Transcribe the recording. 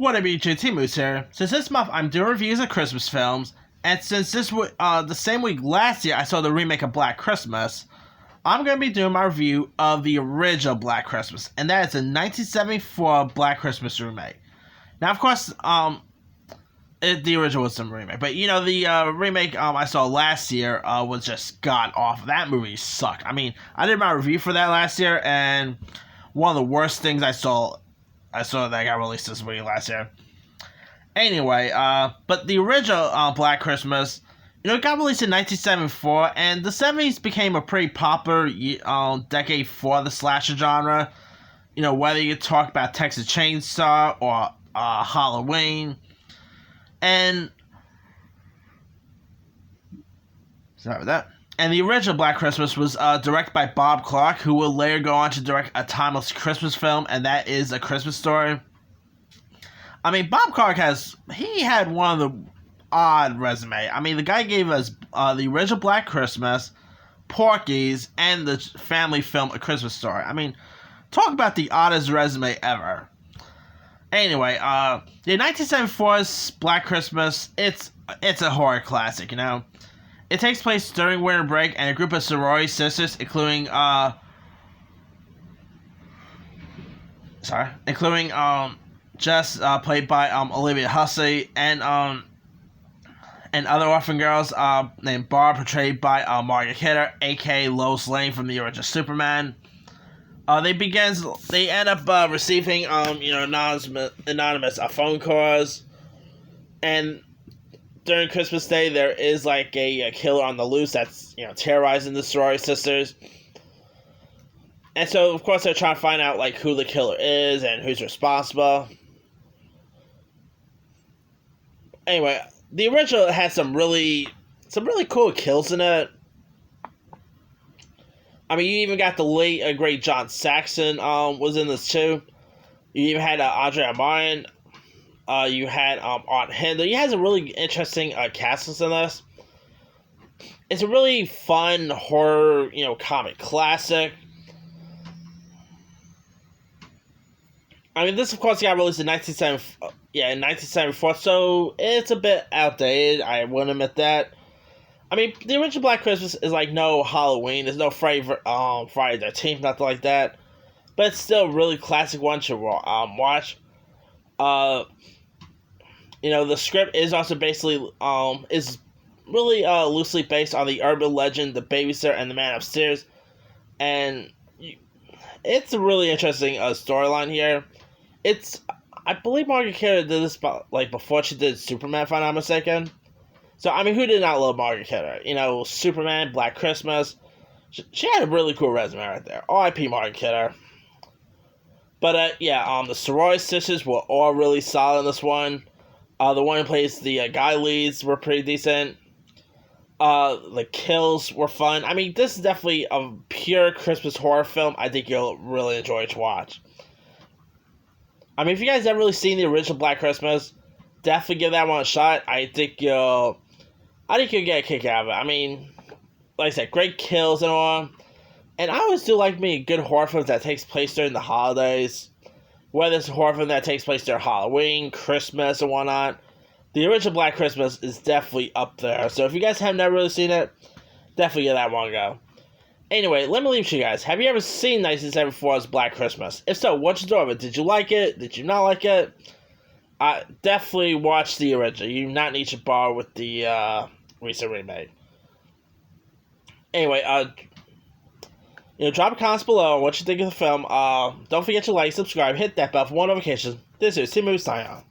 What up, JT Moose here. Since this month I'm doing reviews of Christmas films, and since this the same week last year I saw the remake of Black Christmas, I'm going to be doing my review of the original Black Christmas, and that is the 1974 Black Christmas remake. Now, of course, the original was some remake, but the remake I saw last year was just god awful. That movie sucked. I mean, I did my review for that last year, and one of the worst things I saw that got released this week last year. Anyway, but the original Black Christmas, it got released in 1974, and the 70s became a pretty popular decade for the slasher genre. Whether you talk about Texas Chainsaw or Halloween, and sorry about that. And the original Black Christmas was directed by Bob Clark, who will later go on to direct a timeless Christmas film, and that is A Christmas Story. I mean, Bob Clark had one of the odd resume. I mean, the guy gave us the original Black Christmas, Porky's, and the family film A Christmas Story. I mean, talk about the oddest resume ever. Anyway, the 1974's Black Christmas, it's a horror classic, It takes place during winter break, and a group of sorority sisters, including Jess, played by Olivia Hussey, and other orphan girls named Barb, portrayed by Margaret Kidder, aka Lois Lane from the original Superman. They end up receiving anonymous phone calls, and during Christmas Day, there is like a killer on the loose that's terrorizing the sorority sisters, and so of course they're trying to find out like who the killer is and who's responsible. Anyway, the original had some really cool kills in it. I mean, you even got the late great John Saxon was in this too. You even had Andrea Martin. You had Art Handler. You had some really interesting castings in this. It's a really fun horror, comic classic. I mean, this of course got released in 1974, so it's a bit outdated. I will admit that. I mean, the original Black Christmas is like no Halloween. There's no Friday the 13th, nothing like that. But it's still a really classic one to watch. The script is also basically is really loosely based on the urban legend The Babysitter and the Man Upstairs, and it's a really interesting storyline here. I believe Margaret Kidder did this before she did Superman, if I'm not mistaken. So I mean, who did not love Margaret Kidder? Superman, Black Christmas. She had a really cool resume right there. R.I.P. Margaret Kidder. But the sorority sisters were all really solid in this one. The one who plays the guy leads were pretty decent. The kills were fun. I mean, this is definitely a pure Christmas horror film I think you'll really enjoy to watch. I mean, if you guys haven't really seen the original Black Christmas, definitely give that one a shot. I think you'll get a kick out of it. I mean, like I said, great kills and all. And I always do like me a good horror film that takes place during the holidays. Whether it's a horror film that takes place during Halloween, Christmas, and whatnot, the original Black Christmas is definitely up there. So if you guys have never really seen it, definitely give that one a go. Anyway, let me leave it to you guys. Have you ever seen 1974's Black Christmas? If so, what's your thought of it? Did you like it? Did you not like it? Definitely watch the original. You do not need to borrow with the recent remake. Anyway, drop a comment below on what you think of the film. Don't forget to like, subscribe, hit that bell for more notifications. This is Tim Moose signing off.